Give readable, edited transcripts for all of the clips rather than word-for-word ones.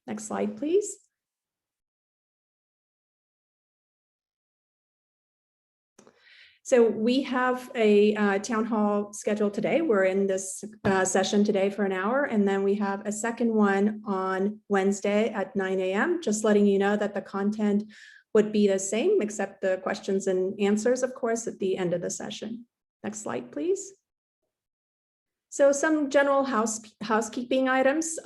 Next slide, please. So we have a town hall scheduled today. We're in this session today for an hour, and then we have a second one on Wednesday at 9 a.m. Just letting you know that the content would be the same, except the questions and answers, of course, at the end of the session. Next slide, please. So some general housekeeping items.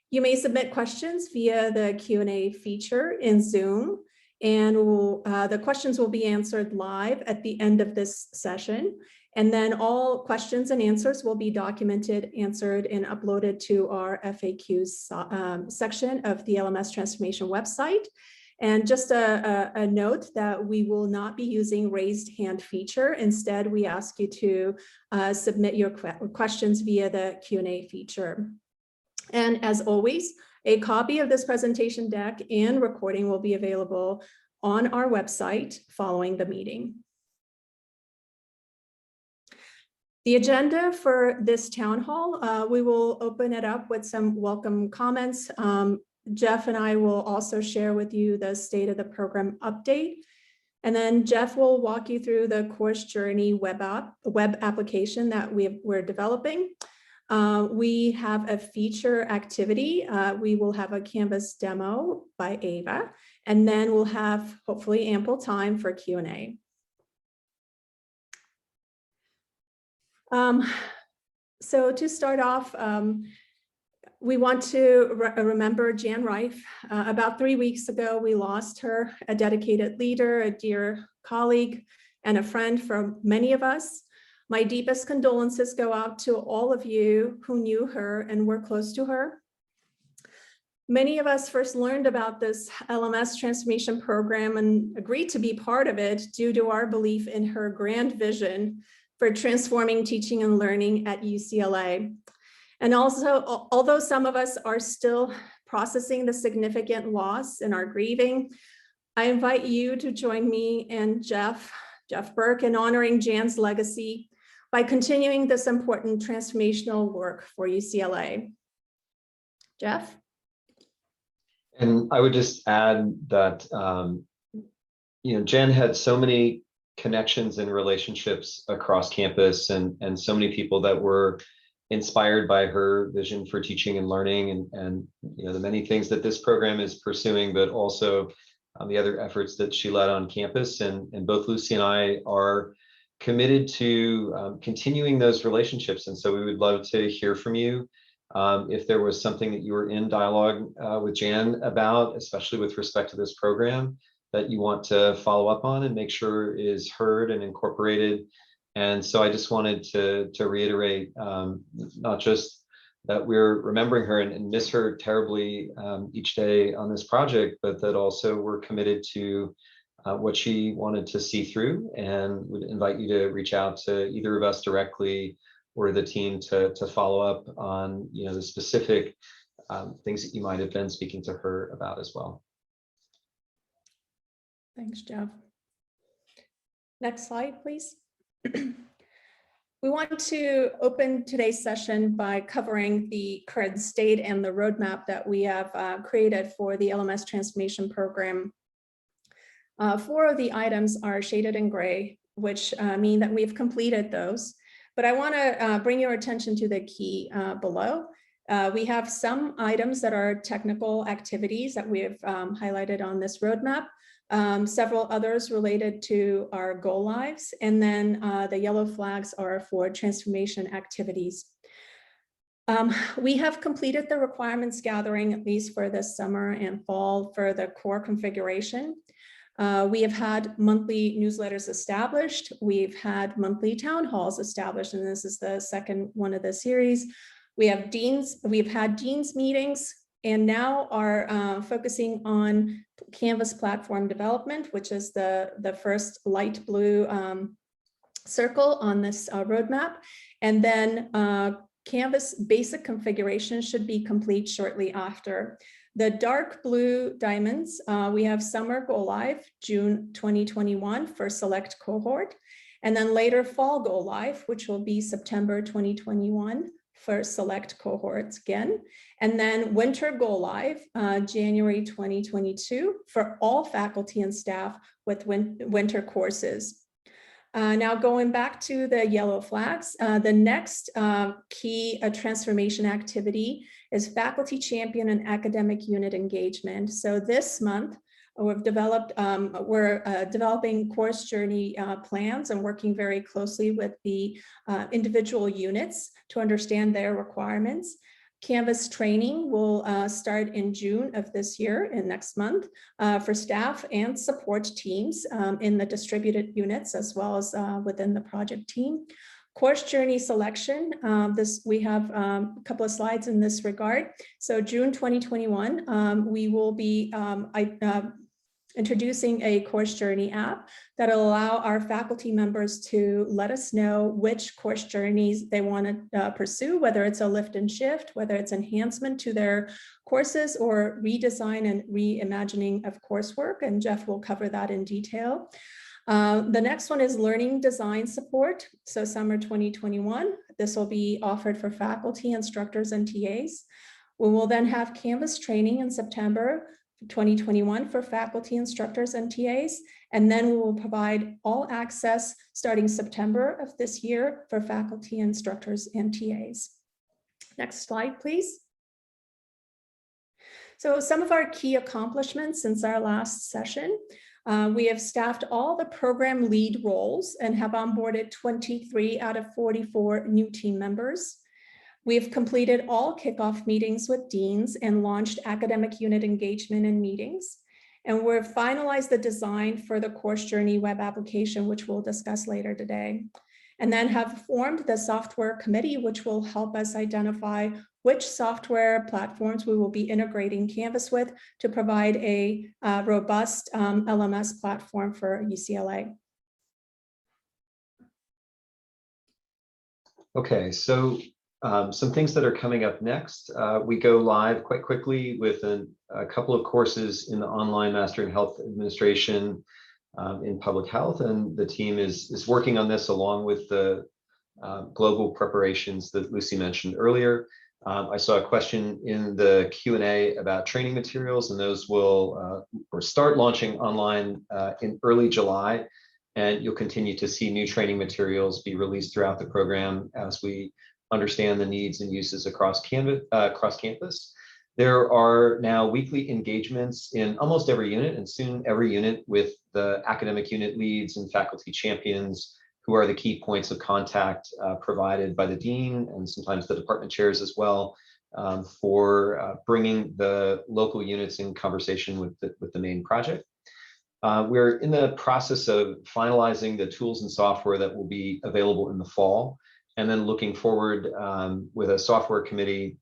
You may submit questions via the Q&A feature in Zoom, and the questions will be answered live at the end of this session. And then all questions and answers will be documented, answered, and uploaded to our FAQs section of the LMS transformation website. And just a note that we will not be using raised hand feature. Instead, we ask you to submit your questions via the Q&A feature. And as always, a copy of this presentation deck and recording will be available on our website following the meeting. The agenda for this town hall, we will open it up with some welcome comments. Jeff and I will also share with you the state of the program update. And then Jeff will walk you through the course journey web application that we're developing. We have a feature activity. We will have a Canvas demo by Ava, and then we'll have hopefully ample time for Q&A. So to start off, we want to remember Jan Reif. About 3 weeks ago, we lost her, a dedicated leader, a dear colleague, and a friend for many of us. My deepest condolences go out to all of you who knew her and were close to her. Many of us first learned about this LMS transformation program and agreed to be part of it due to our belief in her grand vision for transforming teaching and learning at UCLA. And also, although some of us are still processing the significant loss and are grieving, I invite you to join me and Jeff Burke in honoring Jan's legacy by continuing this important transformational work for UCLA. Jeff? And I would just add that, Jan had so many connections and relationships across campus and so many people that were inspired by her vision for teaching and learning and the many things that this program is pursuing, but also the other efforts that she led on campus. And both Lucy and I are committed to continuing those relationships. And so we would love to hear from you if there was something that you were in dialogue with Jan about, especially with respect to this program, that you want to follow up on and make sure is heard and incorporated. And so I just wanted to reiterate, not just that we're remembering her and miss her terribly each day on this project, but that also we're committed to what she wanted to see through, and would invite you to reach out to either of us directly or the team to follow up on the specific things that you might have been speaking to her about as well. Thanks, Jeff. Next slide, please. We want to open today's session by covering the current state and the roadmap that we have created for the LMS transformation program. 4 of the items are shaded in gray, which mean that we've completed those. But I want to bring your attention to the key below. We have some items that are technical activities that we have highlighted on this roadmap. Several others related to our go lives, and then the yellow flags are for transformation activities. We have completed the requirements gathering, at least for this summer and fall, for the core configuration. We have had monthly newsletters established. We've had monthly town halls established, and this is the second one of the series. We've had deans meetings, and now are focusing on Canvas platform development, which is the first light blue circle on this roadmap. And then Canvas basic configuration should be complete shortly after. The dark blue diamonds, we have summer go live, June 2021 for select cohort, and then later fall go live, which will be September 2021 for select cohorts again. And then winter go live, January 2022 for all faculty and staff with winter courses. Now going back to the yellow flags, the next key transformation activity is faculty champion and academic unit engagement. So this month, we're developing course journey plans and working very closely with the individual units to understand their requirements. Canvas training will start in June of this year and next month for staff and support teams in the distributed units as well as within the project team. Course journey selection, we have a couple of slides in this regard. So June 2021, we will be introducing a course journey app that will allow our faculty members to let us know which course journeys they want to pursue, whether it's a lift and shift, whether it's enhancement to their courses or redesign and reimagining of coursework. And Jeff will cover that in detail. The next one is learning design support. So summer 2021, this will be offered for faculty, instructors, and TAs. We will then have Canvas training in September 2021 for faculty, instructors, and TAs. And then we will provide all access starting September of this year for faculty, instructors, and TAs. Next slide, please. So some of our key accomplishments since our last session. We have staffed all the program lead roles and have onboarded 23 out of 44 new team members. We've completed all kickoff meetings with deans and launched academic unit engagement and meetings. And we've finalized the design for the course journey web application, which we'll discuss later today. And then have formed the software committee, which will help us identify which software platforms we will be integrating Canvas with to provide a robust LMS platform for UCLA. Okay, so some things that are coming up next. We go live quite quickly with a couple of courses in the online Mastering Health Administration in public health, and the team is working on this along with the global preparations that Lucy mentioned earlier. I saw a question in the Q&A about training materials, and those will start launching online in early July, and you'll continue to see new training materials be released throughout the program as we understand the needs and uses across campus. There are now weekly engagements in almost every unit, and soon every unit, with the academic unit leads and faculty champions, who are the key points of contact provided by the dean and sometimes the department chairs as well, for bringing the local units in conversation with the main project. We're in the process of finalizing the tools and software that will be available in the fall, and then looking forward with a software committee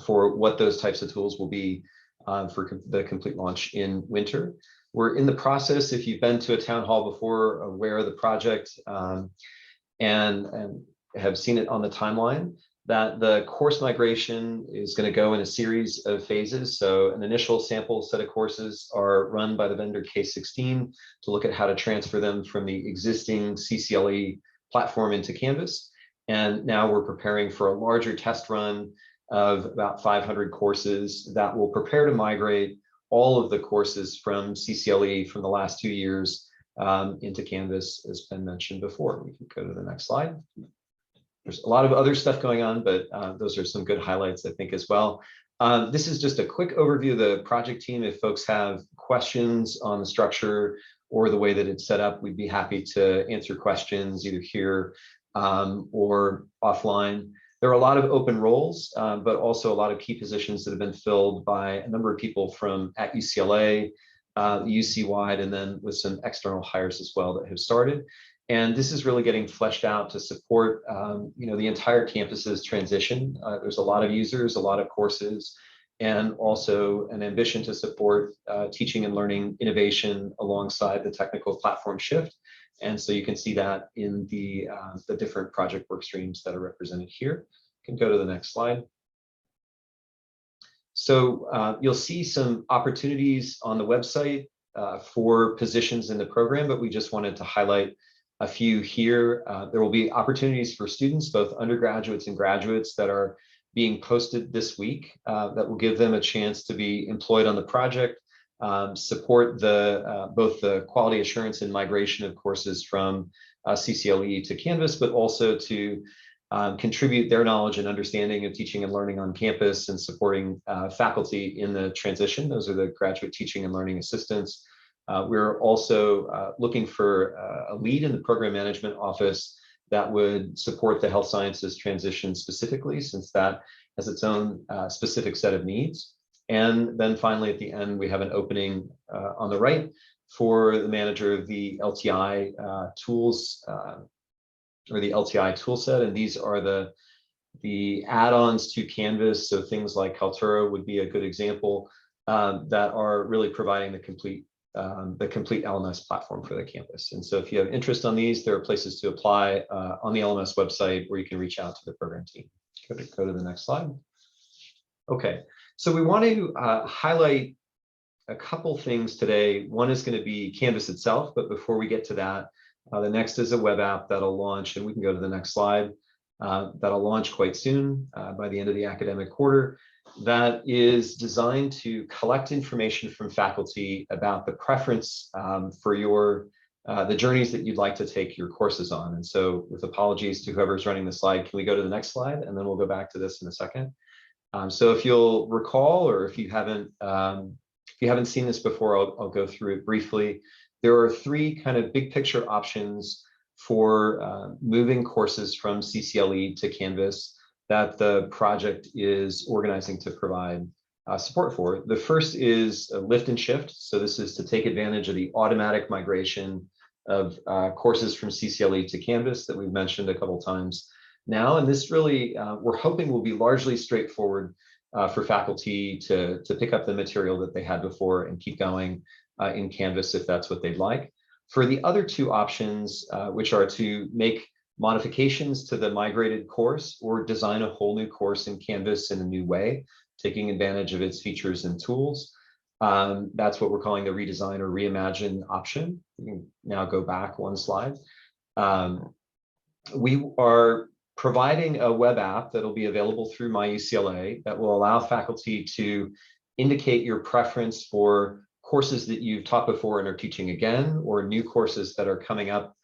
for what those types of tools will be for the complete launch in winter. We're in the process, if you've been to a town hall before, aware of the project and have seen it on the timeline, that the course migration is going to go in a series of phases. So an initial sample set of courses are run by the vendor K16 to look at how to transfer them from the existing CCLE platform into Canvas. And now we're preparing for a larger test run of about 500 courses that will prepare to migrate all of the courses from CCLE from the last 2 years into Canvas, as Ben mentioned before. We can go to the next slide. There's a lot of other stuff going on, but those are some good highlights, I think, as well. This is just a quick overview of the project team. If folks have questions on the structure or the way that it's set up, we'd be happy to answer questions either here or offline. There are a lot of open roles, but also a lot of key positions that have been filled by a number of people from at UCLA, UC-wide, and then with some external hires as well that have started. And this is really getting fleshed out to support the entire campus's transition. There's a lot of users, a lot of courses, and also an ambition to support teaching and learning innovation alongside the technical platform shift. And so you can see that in the different project work streams that are represented here. You can go to the next slide. So you'll see some opportunities on the website for positions in the program, but we just wanted to highlight a few here. There will be opportunities for students, both undergraduates and graduates, that are being posted this week that will give them a chance to be employed on the project, support both the quality assurance and migration of courses from CCLE to Canvas, but also to contribute their knowledge and understanding of teaching and learning on campus and supporting faculty in the transition. Those are the graduate teaching and learning assistants. We're also looking for a lead in the program management office that would support the health sciences transition specifically, since that has its own specific set of needs. And then finally, at the end, we have an opening on the right for the manager of the LTI tools or the LTI tool set. And these are the add-ons to Canvas. So things like Kaltura would be a good example that are really providing the complete LMS platform for the campus. And so if you have interest on these, there are places to apply on the LMS website where you can reach out to the program team. Go to the next slide. Okay, so we want to highlight a couple things today. One is going to be Canvas itself, but before we get to that, the next is a web app that'll launch, and we can go to the next slide, that'll launch quite soon by the end of the academic quarter. That is designed to collect information from faculty about the preference for the journeys that you'd like to take your courses on. And so, with apologies to whoever's running the slide, can we go to the next slide, and then we'll go back to this in a second. So if you'll recall, or if you haven't seen this before, I'll go through it briefly. There are three kind of big picture options for moving courses from CCLE to Canvas that the project is organizing to provide support for. The first is a lift and shift. So this is to take advantage of the automatic migration of courses from CCLE to Canvas that we've mentioned a couple times now. And this really, we're hoping, will be largely straightforward for faculty to pick up the material that they had before and keep going in Canvas if that's what they'd like. For the other two options, which are to make modifications to the migrated course or design a whole new course in Canvas in a new way, taking advantage of its features and tools, that's what we're calling the redesign or reimagine option. You can now go back one slide. We are providing a web app that'll be available through MyUCLA that will allow faculty to indicate your preference for courses that you've taught before and are teaching again, or new courses that are coming up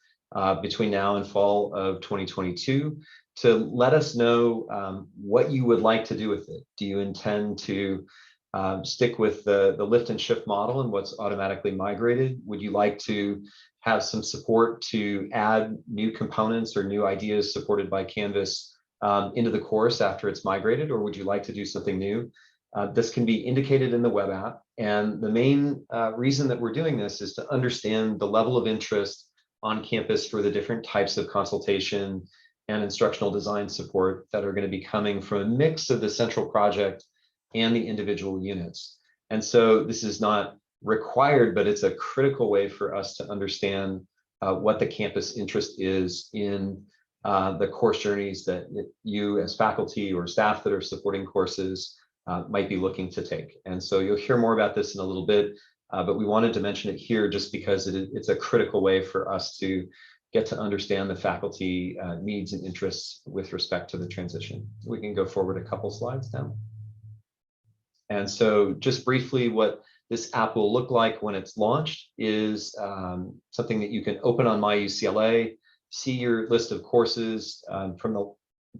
between now and fall of 2022, to let us know what you would like to do with it. Do you intend to stick with the lift and shift model and what's automatically migrated? Would you like to have some support to add new components or new ideas supported by Canvas into the course after it's migrated, or would you like to do something new? This can be indicated in the web app. And the main reason that we're doing this is to understand the level of interest on campus for the different types of consultation and instructional design support that are going to be coming from a mix of the central project and the individual units. And so this is not required, but it's a critical way for us to understand what the campus interest is in the course journeys that you as faculty or staff that are supporting courses might be looking to take. And so you'll hear more about this in a little bit, but we wanted to mention it here just because it's a critical way for us to get to understand the faculty needs and interests with respect to the transition. We can go forward a couple slides now. And so just briefly, what this app will look like when it's launched is something that you can open on MyUCLA, see your list of courses from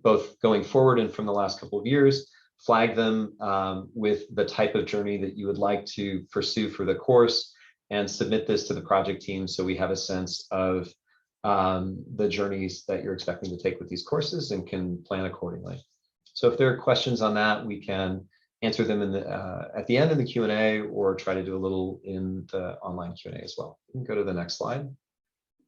both going forward and from the last couple of years, flag them with the type of journey that you would like to pursue for the course, and submit this to the project team so we have a sense of the journeys that you're expecting to take with these courses and can plan accordingly. So if there are questions on that, we can answer them in at the end of the Q&A, or try to do a little in the online Q&A as well. You can go to the next slide.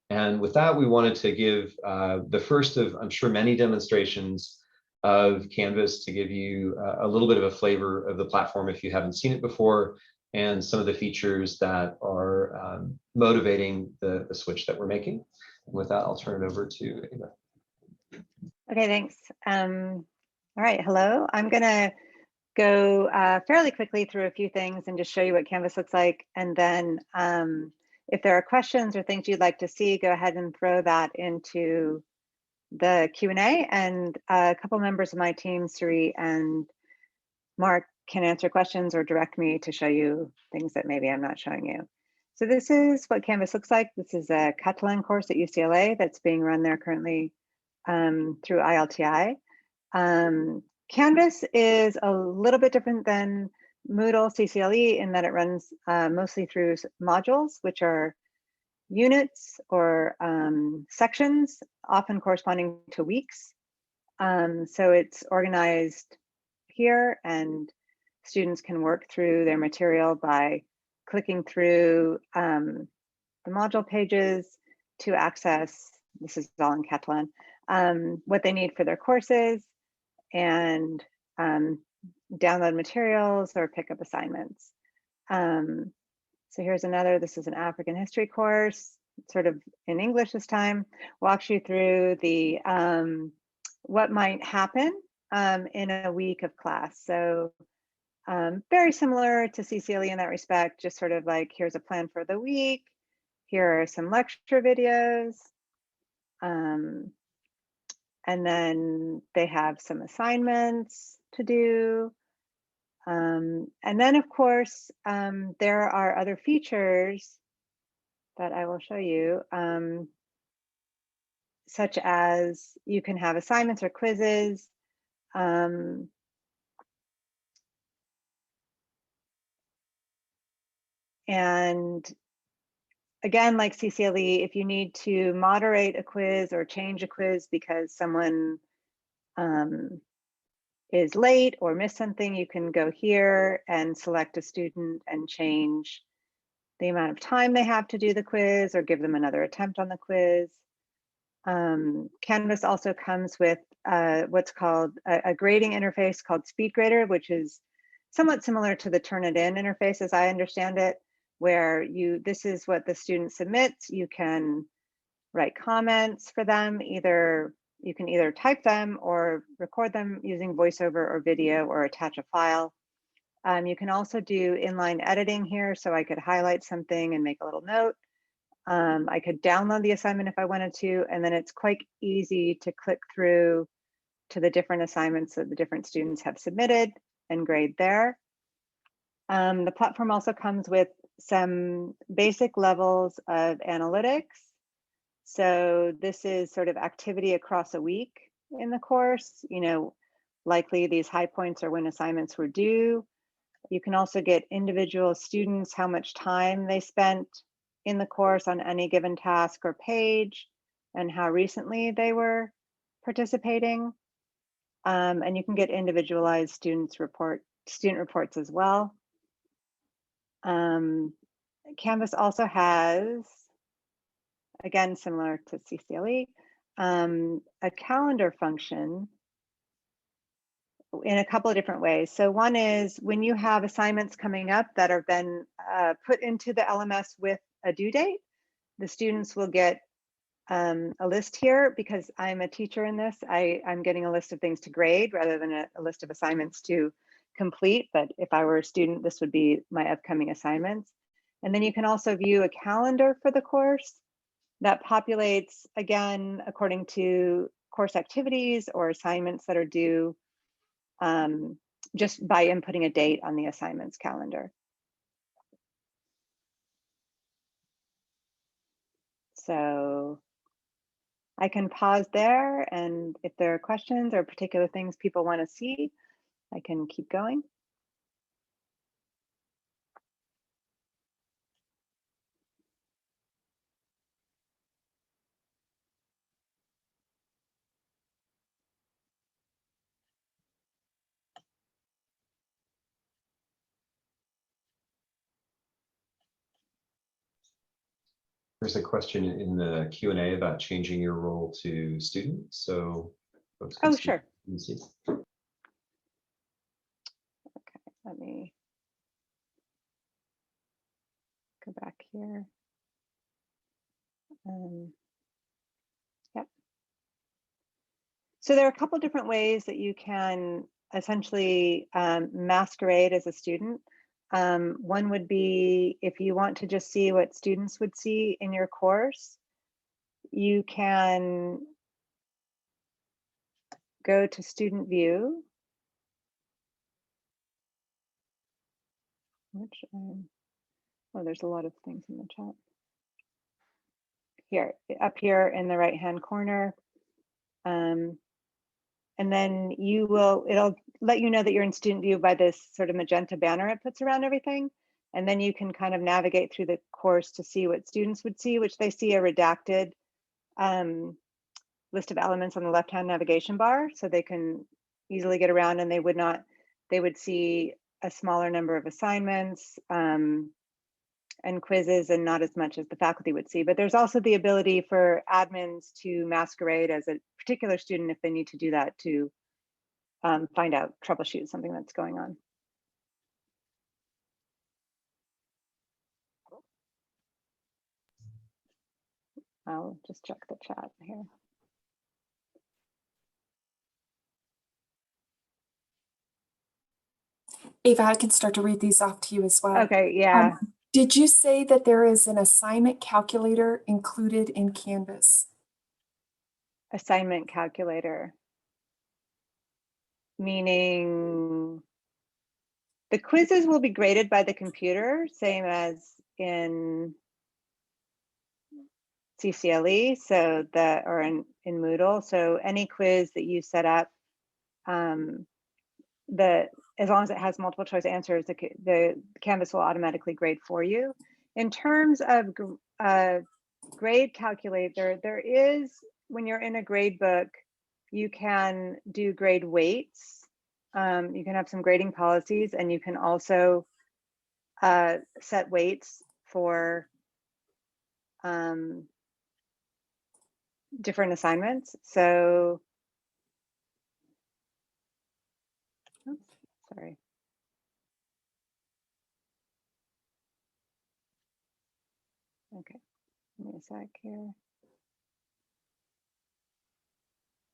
And with that, we wanted to give the first of, I'm sure, many demonstrations of Canvas to give you a little bit of a flavor of the platform if you haven't seen it before, and some of the features that are motivating the switch that we're making. And with that, I'll turn it over to Ava. Okay, thanks. All right, hello. I'm gonna go fairly quickly through a few things and just show you what Canvas looks like. And then If there are questions or things you'd like to see, go ahead and throw that into the Q&A, and a couple members of my team, Suri and Mark, can answer questions or direct me to show you things that maybe I'm not showing you. So this is what Canvas looks like. This is a Ctle course at UCLA that's being run there currently through ILTI. Canvas is a little bit different than Moodle CCLE in that it runs mostly through modules, which are units or sections, often corresponding to weeks. So it's organized here, and students can work through their material by clicking through the module pages to access, this is all in Catalan, what they need for their courses, and download materials or pick up assignments. So here's another, this is an African history course, sort of in English this time, walks you through the what might happen in a week of class. So very similar to CCLE in that respect, just sort of like, here's a plan for the week, here are some lecture videos, and then they have some assignments to do. And then of course, there are other features that I will show you, such as you can have assignments or quizzes. And again, like CCLE, if you need to moderate a quiz or change a quiz because someone is late or missed something, you can go here and select a student and change the amount of time they have to do the quiz or give them another attempt on the quiz. Canvas also comes with what's called a grading interface called SpeedGrader, which is somewhat similar to the Turnitin interface as I understand it, where this is what the student submits. You can write comments for them, you can either type them or record them using voiceover or video or attach a file. You can also do inline editing here, so I could highlight something and make a little note. I could download the assignment if I wanted to, and then it's quite easy to click through to the different assignments that the different students have submitted and grade there. The platform also comes with some basic levels of analytics. So this is sort of activity across a week in the course. Likely these high points are when assignments were due. You can also get individual students, how much time they spent in the course on any given task or page, and how recently they were participating. And you can get individualized student reports as well. Canvas also has, again, similar to CCLE, a calendar function in a couple of different ways. So one is when you have assignments coming up that have been put into the LMS with a due date, the students will get a list here. Because I'm a teacher in this, I'm getting a list of things to grade rather than a list of assignments to complete. But if I were a student, this would be my upcoming assignments. And then you can also view a calendar for the course that populates, again, according to course activities or assignments that are due, just by inputting a date on the assignments calendar. So I can pause there, and if there are questions or particular things people want to see, I can keep going. There's a question in the Q&A about changing your role to student, so folks can see. Sure. See. Okay, let me go back here. Yep. So there are a couple different ways that you can essentially masquerade as a student. One would be if you want to just see what students would see in your course, you can go to student view, which, oh, there's a lot of things in the chat. Here, up here in the right-hand corner. And then it'll let you know that you're in student view by this sort of magenta banner it puts around everything. And then you can kind of navigate through the course to see what students would see, which they see a redacted list of elements on the left-hand navigation bar, so they can easily get around, and they would see a smaller number of assignments and quizzes, and not as much as the faculty would see. But there's also the ability for admins to masquerade as a particular student if they need to do that to find out, troubleshoot something that's going on. I'll just check the chat here. Ava, I can start to read these off to you as well. Okay, yeah. Did you say that there is an assignment calculator included in Canvas? Assignment calculator. Meaning the quizzes will be graded by the computer, same as in Ccle, so that, or in Moodle. So any quiz that you set up, as long as it has multiple choice answers, the Canvas will automatically grade for you. In terms of grade calculator, there is, when you're in a gradebook, you can do grade weights. You can have some grading policies, and you can also set weights for different assignments. So, oops, sorry. Okay, give me a sec here.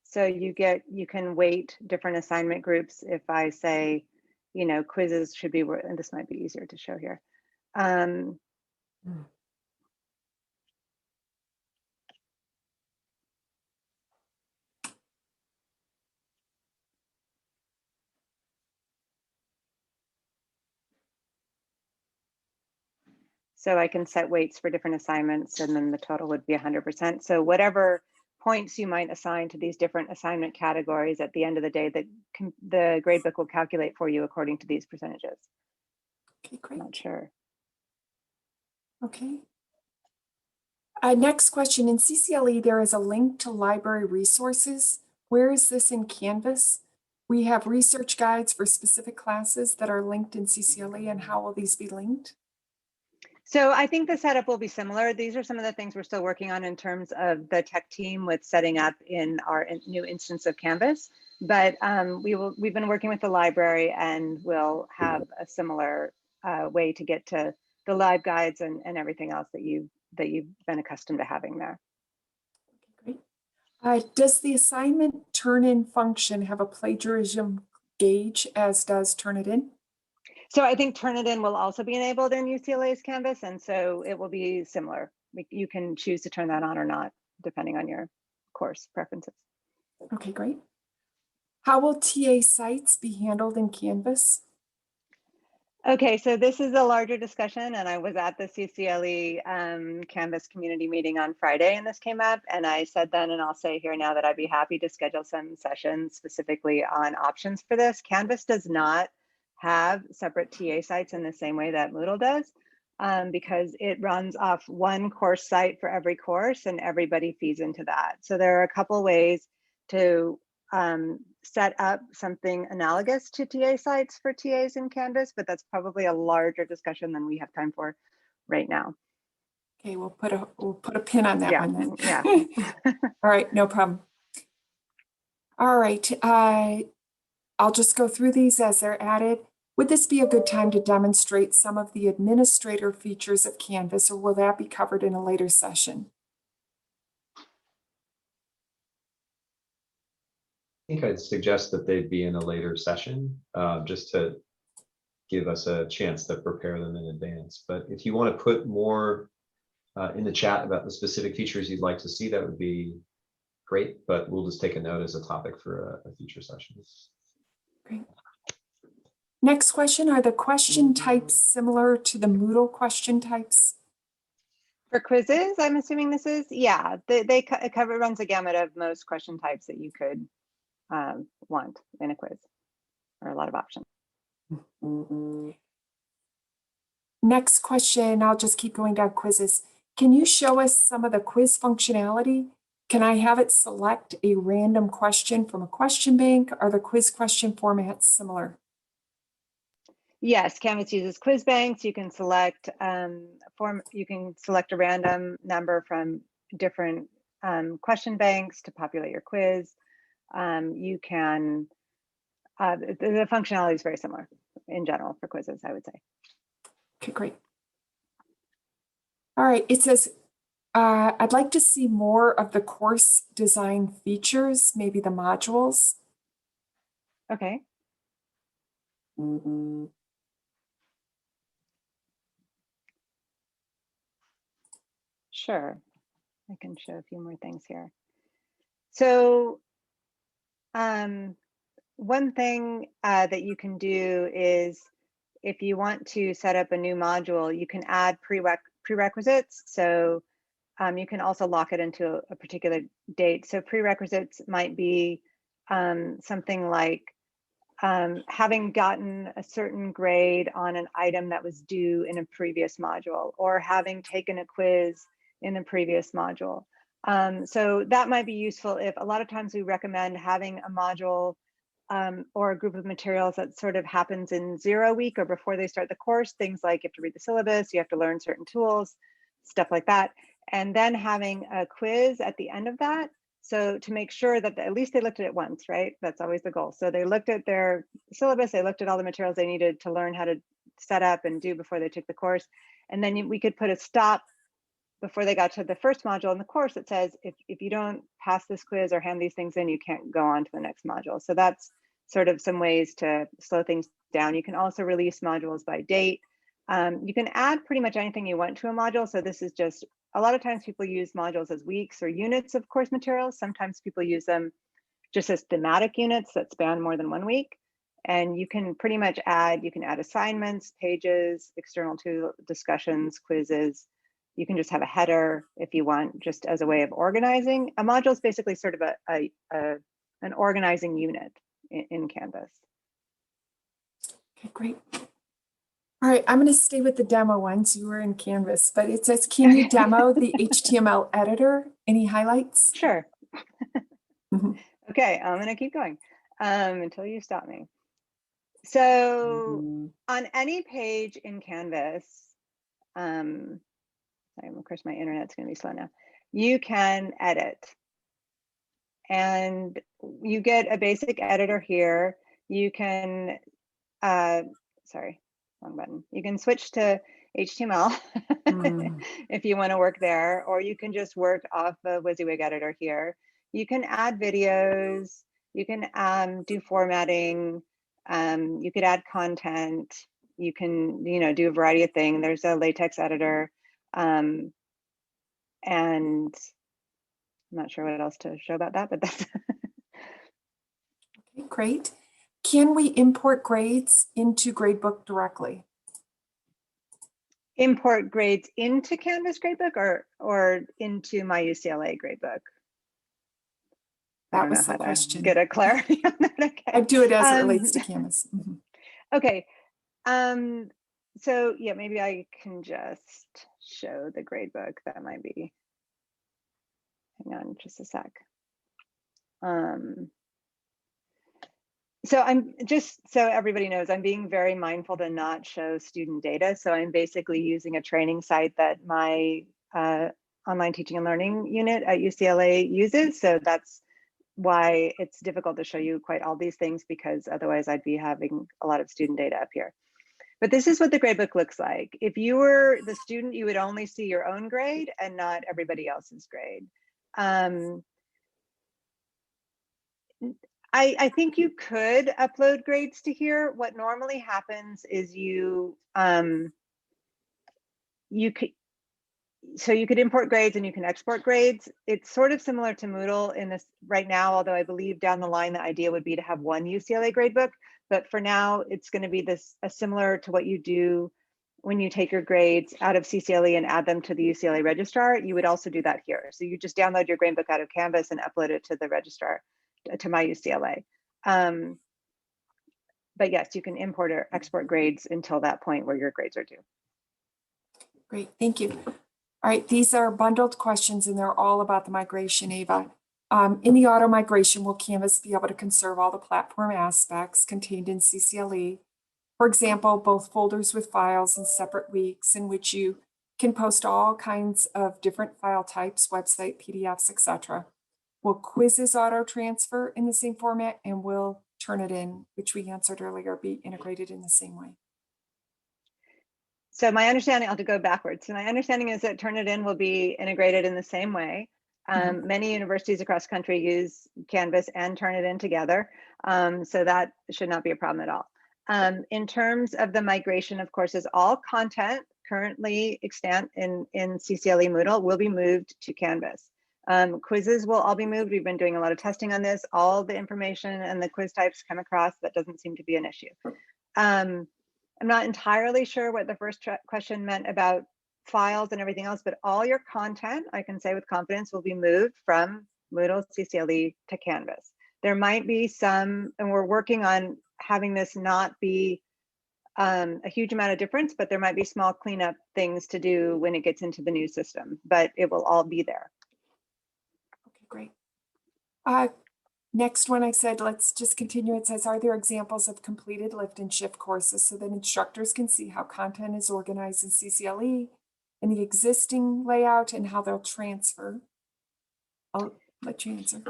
So you can weight different assignment groups. If I say, you know, quizzes should be, and this might be easier to show here. So I can set weights for different assignments, and then the total would be 100%. So whatever points you might assign to these different assignment categories, at the end of the day, the gradebook will calculate for you according to these percentages. Okay, great. Not sure. Okay. Next question. In Ccle, there is a link to library resources. Where is this in Canvas? We have research guides for specific classes that are linked in Ccle, and how will these be linked? So I think the setup will be similar. These are some of the things we're still working on in terms of the tech team with setting up in our new instance of Canvas. But we've been working with the library, and we'll have a similar way to get to the live guides and everything else that you've been accustomed to having there. Okay, great. Does the assignment turn-in function have a plagiarism gauge, as does Turnitin? So I think Turnitin will also be enabled in UCLA's Canvas, and so it will be similar. You can choose to turn that on or not, depending on your course preferences. Okay, great. How will TA sites be handled in Canvas? Okay, so this is a larger discussion, and I was at the Ccle Canvas community meeting on Friday, and this came up, and I said then, and I'll say here now, that I'd be happy to schedule some sessions specifically on options for this. Canvas does not have separate TA sites in the same way that Moodle does, because it runs off one course site for every course, and everybody feeds into that. So there are a couple ways to set up something analogous to TA sites for TAs in Canvas, but that's probably a larger discussion than we have time for right now. Okay, we'll put a pin on that one then. Yeah. All right, no problem. All right, I'll just go through these as they're added. Would this be a good time to demonstrate some of the administrator features of Canvas, or will that be covered in a later session? I think I'd suggest that they'd be in a later session, just to give us a chance to prepare them in advance. But if you want to put more in the chat about the specific features you'd like to see, that would be great, but we'll just take a note as a topic for a future session. Great. Next question, are the question types similar to the Moodle question types? For quizzes, I'm assuming this is, yeah, they cover, runs a gamut of most question types that you could want in a quiz, or a lot of options. Next question, I'll just keep going down quizzes. Can you show us some of the quiz functionality? Can I have it select a random question from a question bank? Are the quiz question formats similar? Yes, Canvas uses quiz banks. You can select you can select a random number from different question banks to populate your quiz. You can the functionality is very similar in general for quizzes, I would say. Okay, great. All right, it says, I'd like to see more of the course design features, maybe the modules. Okay. Sure, I can show a few more things here. So one thing that you can do is, if you want to set up a new module, you can add prerequisites. So you can also lock it into a particular date. So prerequisites might be something like having gotten a certain grade on an item that was due in a previous module, or having taken a quiz in the previous module. So that might be useful if a lot of times we recommend having a module or a group of materials that sort of happens in 0 week or before they start the course, things like you have to read the syllabus, you have to learn certain tools, stuff like that. And then having a quiz at the end of that. So to make sure that at least they looked at it once, right? That's always the goal. So they looked at their syllabus, they looked at all the materials they needed to learn how to set up and do before they took the course. And then we could put a stop before they got to the first module in the course that says, if you don't pass this quiz or hand these things in, you can't go on to the next module. So that's sort of some ways to slow things down. You can also release modules by date. You can add pretty much anything you want to a module. So this is just, a lot of times people use modules as weeks or units of course materials. Sometimes people use them just as thematic units that span more than 1 week. And you can pretty much add, you can add assignments, pages, external to discussions, quizzes. You can just have a header if you want, just as a way of organizing. A module is basically sort of an organizing unit in Canvas. Okay, great. All right, I'm going to stay with the demo ones. You were in Canvas, but it says, can you demo the HTML editor? Any highlights? Sure. Okay, I'm going to keep going until you stop me. So on any page in Canvas, of course, my internet's going to be slow now. You can edit, and you get a basic editor here. You can, sorry, wrong button. You can switch to HTML if you want to work there, or you can just work off the WYSIWYG editor here. You can add videos. You can do formatting. You could add content. You can, do a variety of things. There's a LaTeX editor. And I'm not sure what else to show about that, but that's Okay, great. Can we import grades into Gradebook directly? Import grades into Canvas Gradebook or into my UCLA Gradebook? That was the question. Get a clarity on that. Okay. I do it as it relates to Canvas. Okay. So yeah, maybe I can just show the gradebook. That might be, hang on just a sec. So I'm just, so everybody knows, I'm being very mindful to not show student data. So I'm basically using a training site that my online teaching and learning unit at UCLA uses. So that's why it's difficult to show you quite all these things, because otherwise I'd be having a lot of student data up here. But this is what the gradebook looks like. If you were the student, you would only see your own grade and not everybody else's grade. I think you could upload grades to here. What normally happens is you could, so you could import grades and you can export grades. It's sort of similar to Moodle in this right now, although I believe down the line the idea would be to have one UCLA gradebook. But for now, it's going to be this similar to what you do when you take your grades out of Ccle and add them to the UCLA registrar. You would also do that here. So you just download your gradebook out of Canvas and upload it to the registrar, to my UCLA. But yes, you can import or export grades until that point where your grades are due. Great, thank you. All right, these are bundled questions and they're all about the migration, Ava. In the auto migration, will Canvas be able to conserve all the platform aspects contained in Ccle? For example, both folders with files and separate weeks in which you can post all kinds of different file types, website, PDFs, etc. Will quizzes auto transfer in the same format, and will Turnitin, which we answered earlier, be integrated in the same way? So my understanding, I'll have to go backwards. So my understanding is that Turnitin will be integrated in the same way. Many universities across the country use Canvas and Turnitin together. So that should not be a problem at all. In terms of the migration of courses, all content currently extant in Ccle Moodle will be moved to Canvas. Quizzes will all be moved. We've been doing a lot of testing on this. All the information and the quiz types come across. That doesn't seem to be an issue. I'm not entirely sure what the first question meant about files and everything else, but all your content, I can say with confidence, will be moved from Moodle Ccle to Canvas. There might be some, and we're working on having this not be a huge amount of difference, but there might be small cleanup things to do when it gets into the new system, but it will all be there. Okay, great. Next one, I said, let's just continue. It says, are there examples of completed lift and shift courses so that instructors can see how content is organized in Ccle in the existing layout and how they'll transfer? I'll let you answer.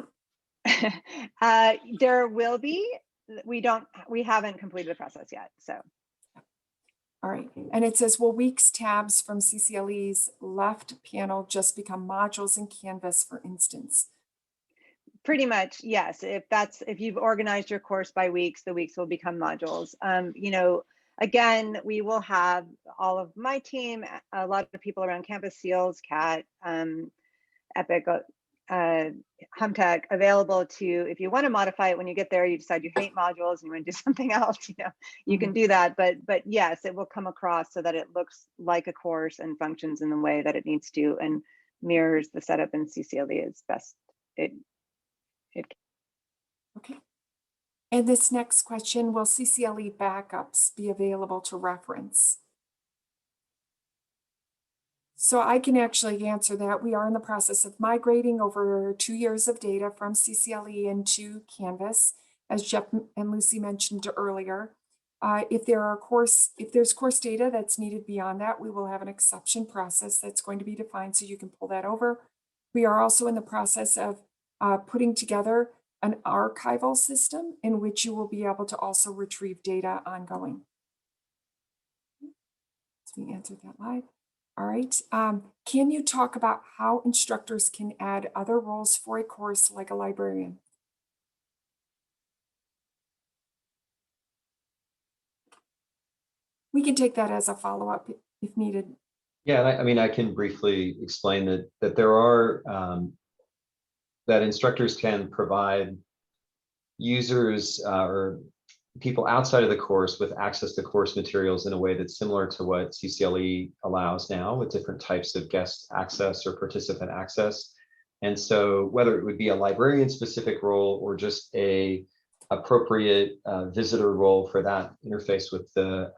There will be. We haven't completed the process yet, so. All right, and it says, will weeks tabs from Ccle's left panel just become modules in Canvas, for instance? Pretty much, yes. If you've organized your course by weeks, the weeks will become modules. You know, again, we will have all of my team, a lot of people around campus, SEALs, CAT, Epic, Humtech, available to, if you want to modify it when you get there, you decide you hate modules and you want to do something else, you know, you can do that. But yes, it will come across so that it looks like a course and functions in the way that it needs to and mirrors the setup in Ccle as best Okay. And this next question, will Ccle backups be available to reference? So I can actually answer that. We are in the process of migrating over 2 years of data from Ccle into Canvas, as Jeff and Lucy mentioned earlier. If there's course data that's needed beyond that, we will have an exception process that's going to be defined so you can pull that over. We are also in the process of putting together an archival system in which you will be able to also retrieve data ongoing. So we answered that live. All right. Can you talk about how instructors can add other roles for a course like a librarian? We can take that as a follow-up if needed. Yeah, I mean, I can briefly explain that there are that instructors can provide users or people outside of the course with access to course materials in a way that's similar to what Ccle allows now, with different types of guest access or participant access. And so whether it would be a librarian specific role or just a appropriate visitor role for that interface with the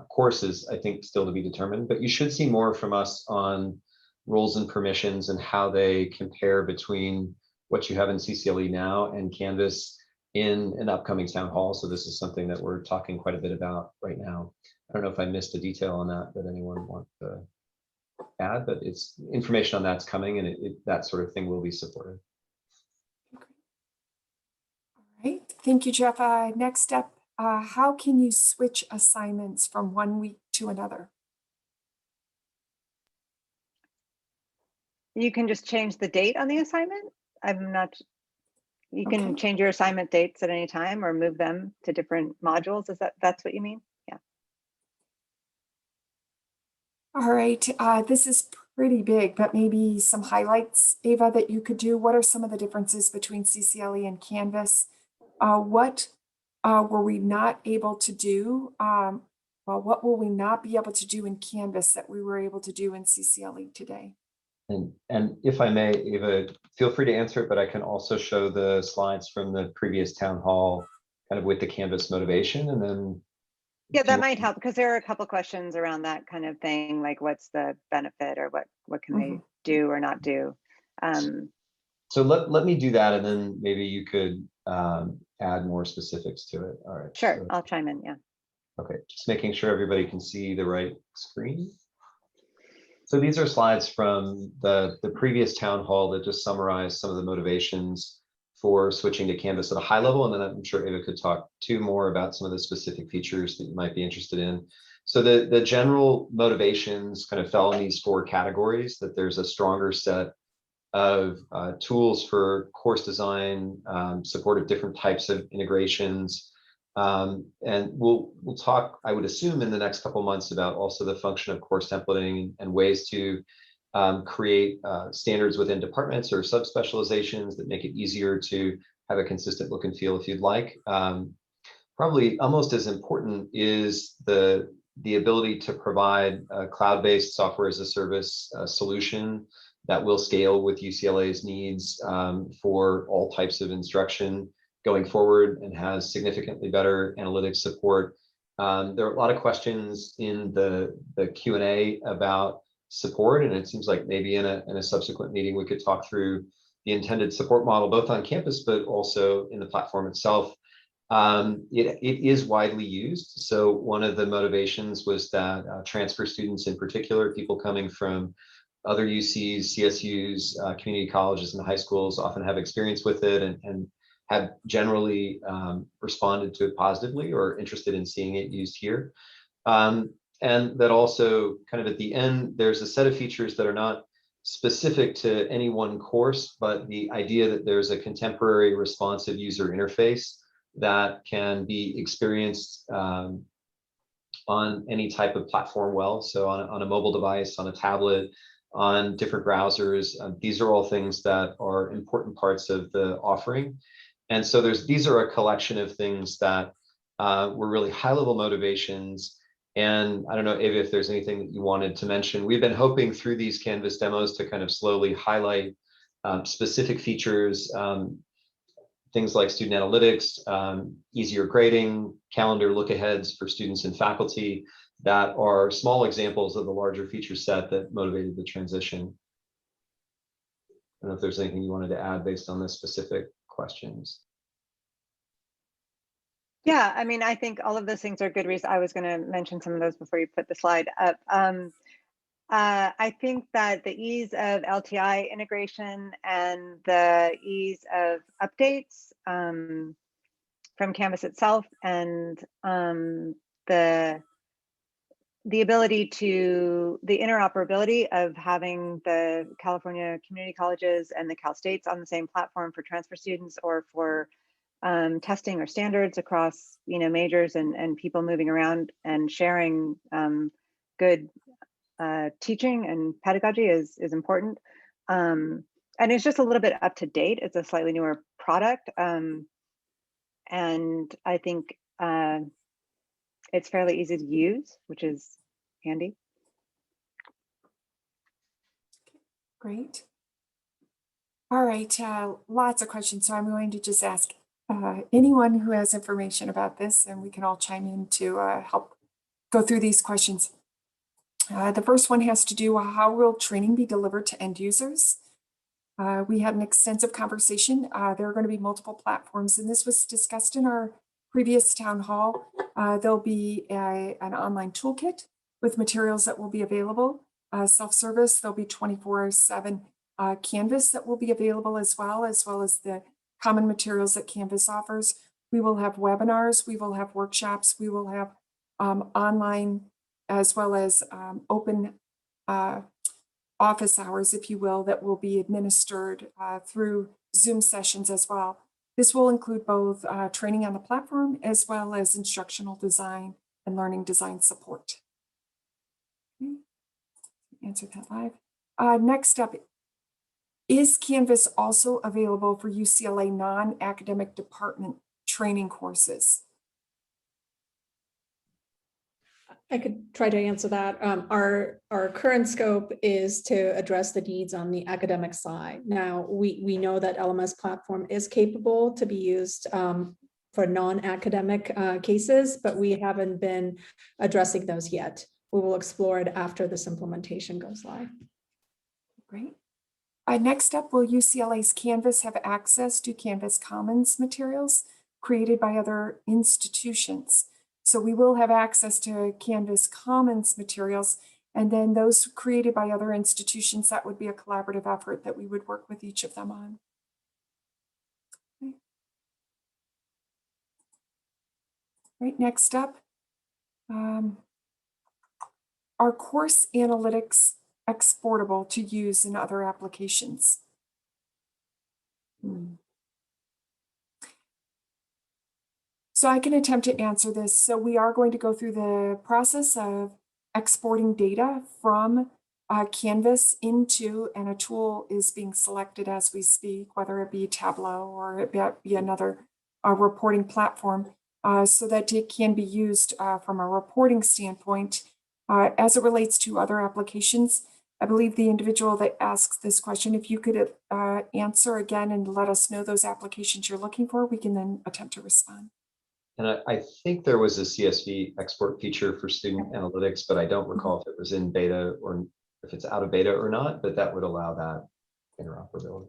courses, I think still to be determined, but you should see more from us on roles and permissions and how they compare between what you have in Ccle now and Canvas in an upcoming town hall. So this is something that we're talking quite a bit about right now. I don't know if I missed a detail on that anyone want to add, but it's information on that's coming, and that sort of thing will be supported. All right, thank you, Jeff. Next step, how can you switch assignments from one week to another? You can just change the date on the assignment. I'm not. You can Okay. change your assignment dates at any time or move them to different modules. That's what you mean? Yeah. All right, this is pretty big, but maybe some highlights, Ava, that you could do. What are some of the differences between CCLE and Canvas? What were we not able to do? Well, what will we not be able to do in Canvas that we were able to do in CCLE today? And if I may, Ava, feel free to answer it, but I can also show the slides from the previous town hall kind of with the Canvas motivation, and then. Yeah, that might help because there are a couple questions around that kind of thing, like what's the benefit or what can they do or not do. So let me do that, and then maybe you could add more specifics to it. All right. Sure, So, I'll chime in, yeah. okay, just making sure everybody can see the right screen. So these are slides from the previous town hall that just summarized some of the motivations for switching to Canvas at a high level, and then I'm sure Ava could talk too more about some of the specific features that you might be interested in. So the general motivations kind of fell in these 4 categories: that there's a stronger set of tools for course design, support of different types of integrations, and we'll talk, I would assume, in the next couple months about also the function of course templating and ways to create standards within departments or subspecializations that make it easier to have a consistent look and feel if you'd like. Probably almost as important is the ability to provide a cloud-based software as a service solution that will scale with UCLA's needs for all types of instruction going forward, and has significantly better analytics support. There are a lot of questions in the Q&A about support, and it seems like maybe in a subsequent meeting we could talk through the intended support model, both on campus but also in the platform itself. It is widely used. So one of the motivations was that transfer students in particular, people coming from other UCs, CSUs, community colleges and high schools often have experience with it, and have generally responded to it positively or interested in seeing it used here. And that also kind of at the end, there's a set of features that are not specific to any one course, but the idea that there's a contemporary responsive user interface that can be experienced on any type of platform well. So on a mobile device, on a tablet, on different browsers. These are all things that are important parts of the offering. And so these are a collection of things that were really high-level motivations. And I don't know, Ava, if there's anything that you wanted to mention. We've been hoping through these Canvas demos to kind of slowly highlight specific features, things like student analytics, easier grading, calendar look-aheads for students and faculty, that are small examples of the larger feature set that motivated the transition. I don't know if there's anything you wanted to add based on the specific questions. Yeah, I mean, I think all of those things are good reasons. I was going to mention some of those before you put the slide up. I think that the ease of LTI integration and the ease of updates from Canvas itself, and the ability to, the interoperability of having the California community colleges and the Cal States on the same platform for transfer students or for testing or standards across, majors and people moving around and sharing good teaching and pedagogy is important. And it's just a little bit up to date. It's a slightly newer product. And I think it's fairly easy to use, which is handy. Great. All right, lots of questions. So I'm going to just ask anyone who has information about this, and we can all chime in to help go through these questions. The first one has to do with how will training be delivered to end users? We had an extensive conversation. There are going to be multiple platforms, and this was discussed in our previous town hall. There'll be an online toolkit with materials that will be available. Self-service, there'll be 24/7 Canvas that will be available as well as the common materials that Canvas offers. We will have webinars, we will have workshops, we will have online as well as open office hours, if you will, that will be administered through Zoom sessions as well. This will include both training on the platform as well as instructional design and learning design support. Okay. Answer that live. Next up, is Canvas also available for UCLA non-academic department training courses? I could try to answer that. Our current scope is to address the needs on the academic side. Now, we know that LMS platform is capable to be used for non-academic cases, but we haven't been addressing those yet. We will explore it after this implementation goes live. Great. Next up, will UCLA's Canvas have access to Canvas Commons materials created by other institutions? So we will have access to Canvas Commons materials, and then those created by other institutions, that would be a collaborative effort that we would work with each of them on. Okay. Right, next up, are course analytics exportable to use in other applications? So I can attempt to answer this. So we are going to go through the process of exporting data from Canvas into, and a tool is being selected as we speak, whether it be Tableau or it be another reporting platform, so that it can be used from a reporting standpoint. As it relates to other applications, I believe the individual that asks this question, if you could answer again and let us know those applications you're looking for, we can then attempt to respond. And I think there was a CSV export feature for student analytics, but I don't recall if it was in beta or if it's out of beta or not, but that would allow that interoperability.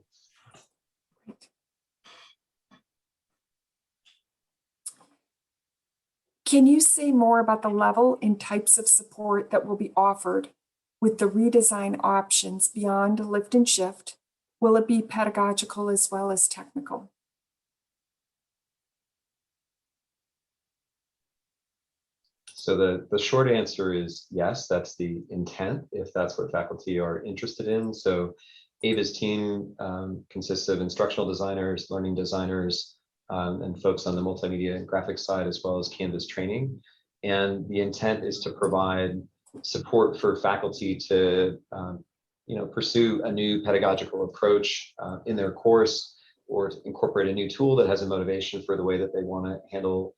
Can you say more about the level and types of support that will be offered with the redesign options beyond lift and shift? Will it be pedagogical as well as technical? So the short answer is yes, that's the intent, if that's what faculty are interested in. So Ava's team consists of instructional designers, learning designers, and folks on the multimedia and graphics side, as well as Canvas training. And the intent is to provide support for faculty to pursue a new pedagogical approach in their course, or to incorporate a new tool that has a motivation for the way that they want to handle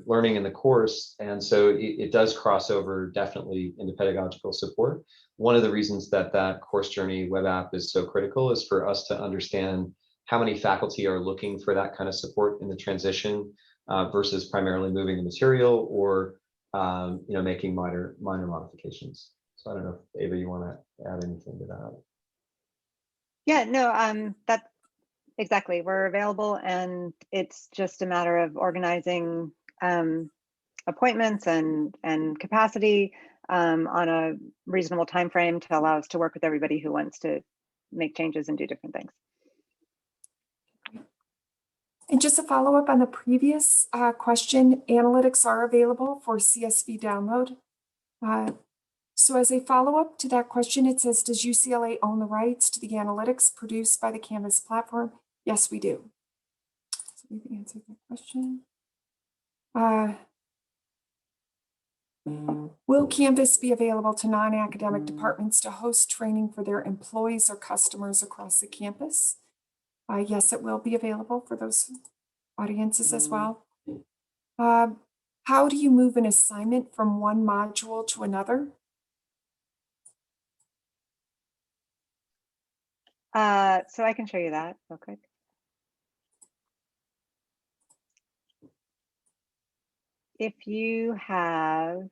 learning in the course. And so it does cross over definitely into pedagogical support. One of the reasons that that course journey web app is so critical is for us to understand how many faculty are looking for that kind of support in the transition versus primarily moving the material or making minor modifications. So I don't know if Ava, you want to add anything to that? Yeah, no, that exactly. We're available, and it's just a matter of organizing appointments and capacity on a reasonable time frame to allow us to work with everybody who wants to make changes and do different things. And just a follow up on the previous question, analytics are available for CSV download. So as a follow up to that question, it says, does UCLA own the rights to the analytics produced by the Canvas platform? Yes, we do. So we've answered that question. Will Canvas be available to non-academic departments to host training for their employees or customers across the campus? Yes, it will be available for those audiences as well. How do you move an assignment from one module to another? So I can show you that real quick. If you have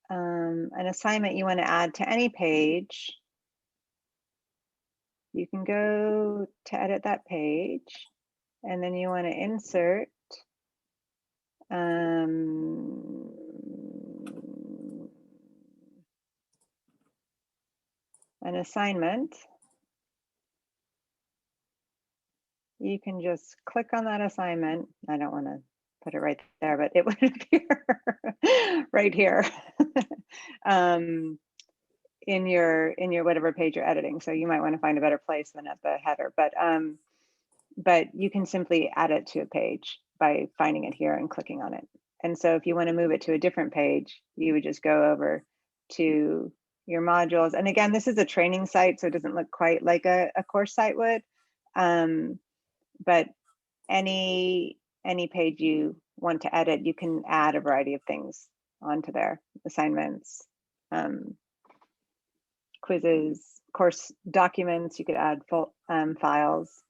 an assignment you want to add to any page, you can go to edit that page, and then you want to insert an assignment. You can just click on that assignment. I don't want to put it right there, but it would appear right here in your whatever page you're editing. So you might want to find a better place than at the header. But but you can simply add it to a page by finding it here and clicking on it. And so if you want to move it to a different page, you would just go over to your modules. And again, this is a training site, so it doesn't look quite like a course site would. But any page you want to edit, you can add a variety of things onto there. Assignments, quizzes, course documents, you could add full files.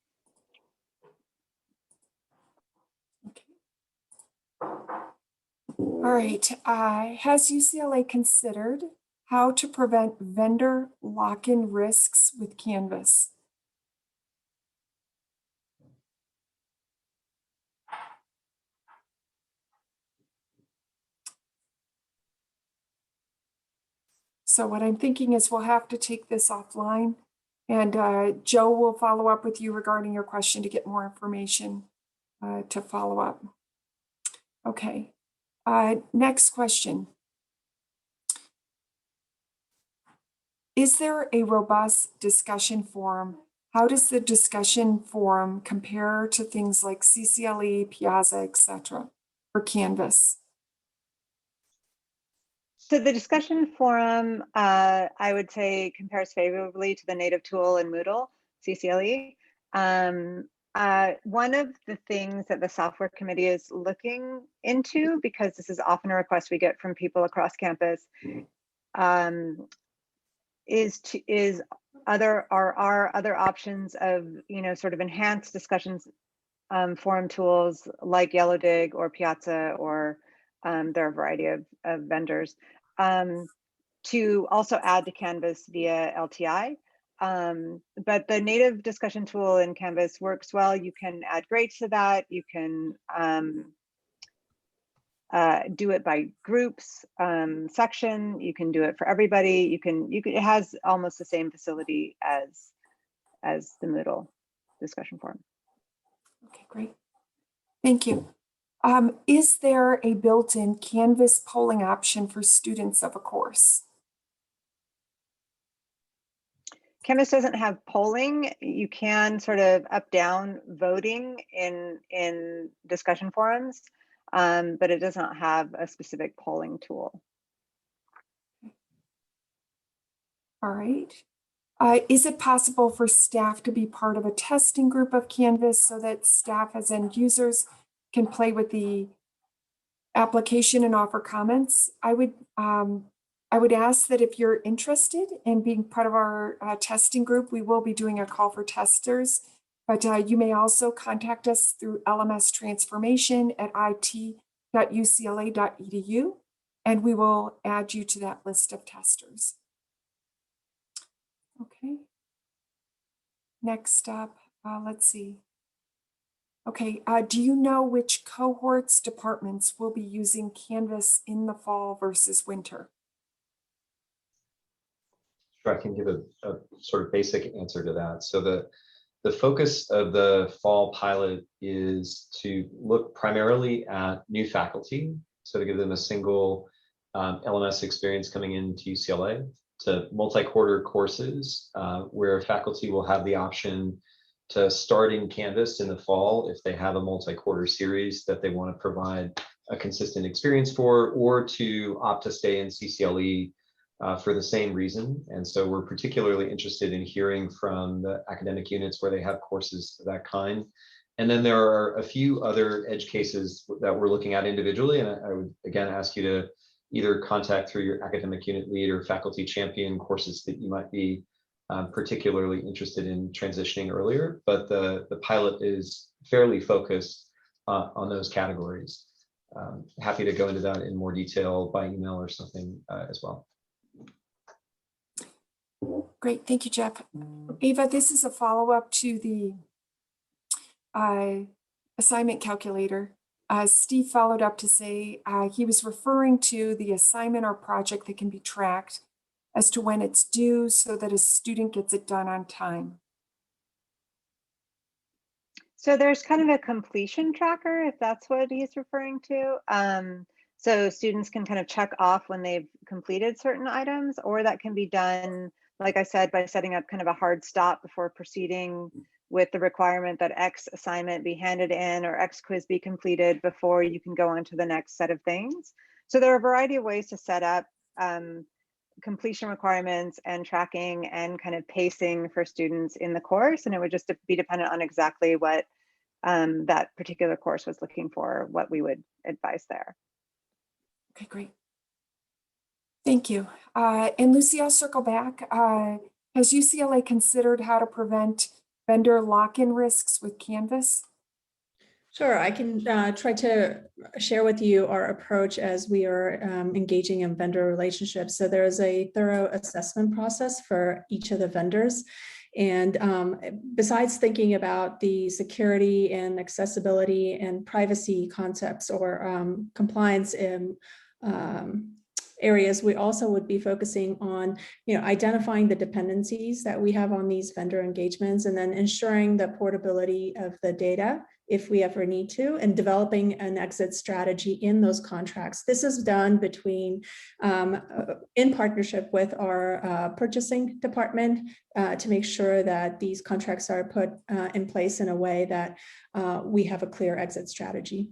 All right, has UCLA considered how to prevent vendor lock-in risks with Canvas? So what I'm thinking is we'll have to take this offline, and Joe will follow up with you regarding your question to get more information to follow up. Okay, next question. Is there a robust discussion forum? How does the discussion forum compare to things like CCLE, Piazza, etc. for Canvas? So the discussion forum, I would say, compares favorably to the native tool in Moodle, CCLE. One of the things that the software committee is looking into, because this is often a request we get from people across campus, are other options of, sort of enhanced discussions forum tools like Yellowdig or Piazza, or there are a variety of vendors, to also add to Canvas via LTI. But the native discussion tool in Canvas works well. You can add grades to that. You can do it by groups, section. You can do it for everybody. It has almost the same facility as the Moodle discussion forum. Okay, great. Thank you. Is there a built-in Canvas polling option for students of a course? Canvas doesn't have polling. You can sort of up-down voting in discussion forums, but it does not have a specific polling tool. All right. Is it possible for staff to be part of a testing group of Canvas so that staff as end users can play with the application and offer comments? I would ask that if you're interested in being part of our testing group, we will be doing a call for testers, but you may also contact us through LMS transformation at it.ucla.edu, and we will add you to that list of testers. Okay. Next up, let's see. Okay, do you know which cohorts departments will be using Canvas in the fall versus winter? Sure, I can give a sort of basic answer to that. So the focus of the fall pilot is to look primarily at new faculty, so to give them a single LMS experience coming into UCLA, to multi-quarter courses where faculty will have the option to start in Canvas in the fall if they have a multi-quarter series that they want to provide a consistent experience for, or to opt to stay in CCLE for the same reason. And so we're particularly interested in hearing from the academic units where they have courses of that kind. And then there are a few other edge cases that we're looking at individually. And I would again ask you to either contact through your academic unit lead or faculty champion courses that you might be particularly interested in transitioning earlier. But the pilot is fairly focused on those categories. Happy to go into that in more detail by email or something as well. Great, thank you, Jeff. Ava, this is a follow-up to the assignment calculator. Steve followed up to say he was referring to the assignment or project that can be tracked as to when it's due so that a student gets it done on time. So there's kind of a completion tracker, if that's what he's referring to. So students can kind of check off when they've completed certain items, or that can be done, like I said, by setting up kind of a hard stop before proceeding with the requirement that X assignment be handed in or X quiz be completed before you can go on to the next set of things. So there are a variety of ways to set up completion requirements and tracking and kind of pacing for students in the course. And it would just be dependent on exactly what that particular course was looking for, what we would advise there. Okay, great. Thank you. And Lucy, I'll circle back. Has UCLA considered how to prevent vendor lock-in risks with Canvas? Sure, I can try to share with you our approach as we are engaging in vendor relationships. So there is a thorough assessment process for each of the vendors. And besides thinking about the security and accessibility and privacy concepts or compliance in areas, we also would be focusing on, identifying the dependencies that we have on these vendor engagements, and then ensuring the portability of the data if we ever need to, and developing an exit strategy in those contracts. This is done between, in partnership with our purchasing department to make sure that these contracts are put in place in a way that we have a clear exit strategy.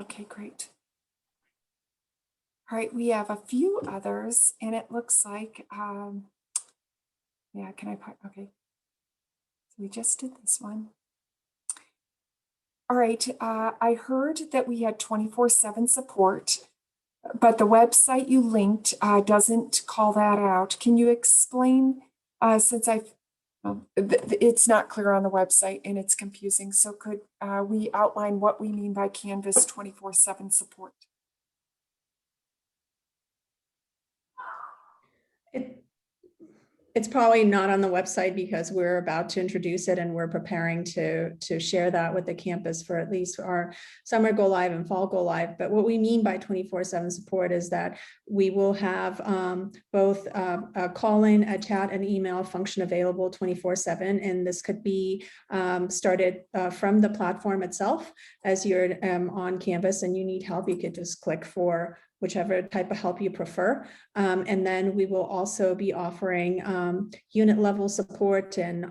Okay, great. All right, we have a few others, and it looks like, yeah, can I put, okay. So we just did this one. All right, I heard that we had 24/7 support, but the website you linked doesn't call that out. Can you explain, since it's not clear on the website and it's confusing, so could we outline what we mean by Canvas 24/7 support? It's probably not on the website because we're about to introduce it and we're preparing to share that with the campus for at least our summer go live and fall go live. But what we mean by 24/7 support is that we will have both a call-in, a chat, and email function available 24/7. And this could be started from the platform itself. As you're on Canvas and you need help, you could just click for whichever type of help you prefer. And then we will also be offering unit level support and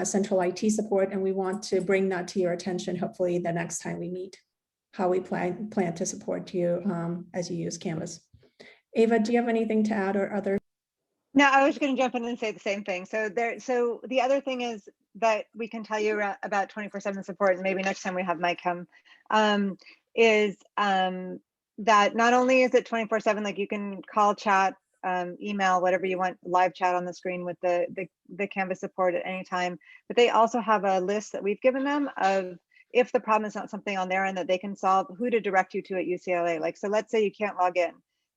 central IT support. And we want to bring that to your attention, hopefully the next time we meet, how we plan to support you as you use Canvas. Ava, do you have anything to add or other? No, I was going to jump in and say the same thing. So the other thing is that we can tell you about 24/7 support, and maybe next time we have Mike come, is that not only is it 24/7, like you can call, chat, email, whatever you want, live chat on the screen with the Canvas support at any time, but they also have a list that we've given them of, if the problem is not something on their end that they can solve, who to direct you to at UCLA. Like, so let's say you can't log in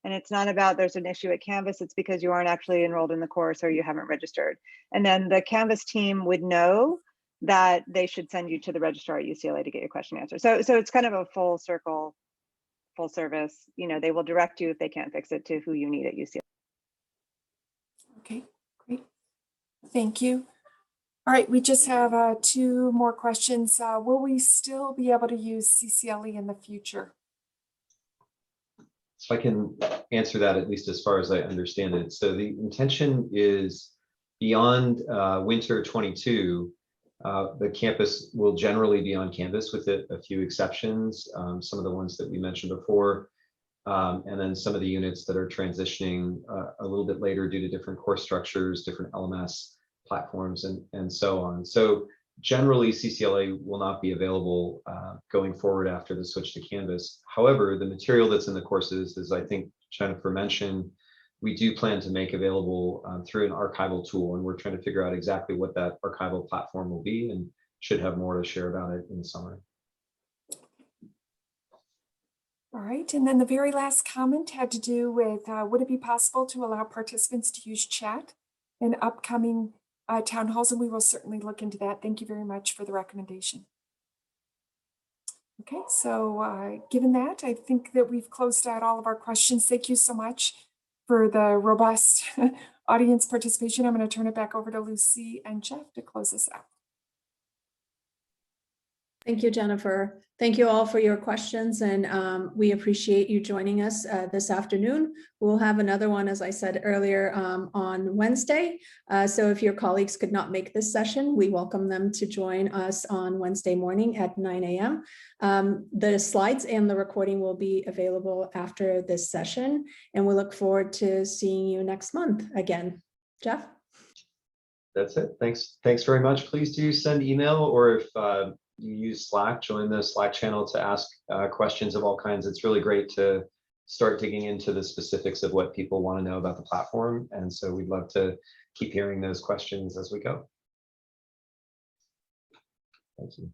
and it's not about there's an issue at Canvas, it's because you aren't actually enrolled in the course or you haven't registered. And then the Canvas team would know that they should send you to the registrar at UCLA to get your question answered. So it's kind of a full circle, full service. They will direct you if they can't fix it to who you need at UCLA. Okay, great. Thank you. All right, we just have 2 more questions. Will we still be able to use CCLE in the future? So I can answer that, at least as far as I understand it. So the intention is beyond winter 22, the campus will generally be on Canvas with a few exceptions, some of the ones that we mentioned before, and then some of the units that are transitioning a little bit later due to different course structures, different LMS platforms, and so on. So generally, CCLA will not be available going forward after the switch to Canvas. However, the material that's in the courses, as I think Jennifer mentioned, we do plan to make available through an archival tool, and we're trying to figure out exactly what that archival platform will be, and should have more to share about it in the summer. All right, and then the very last comment had to do with, would it be possible to allow participants to use chat in upcoming town halls? And we will certainly look into that. Thank you very much for the recommendation. Okay, so given that, I think that we've closed out all of our questions. Thank you so much for the robust audience participation. I'm going to turn it back over to Lucy and Jeff to close us out. Thank you, Jennifer. Thank you all for your questions, and we appreciate you joining us this afternoon. We'll have another one, as I said earlier, on Wednesday. So if your colleagues could not make this session, we welcome them to join us on Wednesday morning at 9 a.m. The slides and the recording will be available after this session, and we look forward to seeing you next month again. Jeff? That's it. Thanks very much. Please do send email, or if you use Slack, join the Slack channel to ask questions of all kinds. It's really great to start digging into the specifics of what people want to know about the platform. And so we'd love to keep hearing those questions as we go. Thank you.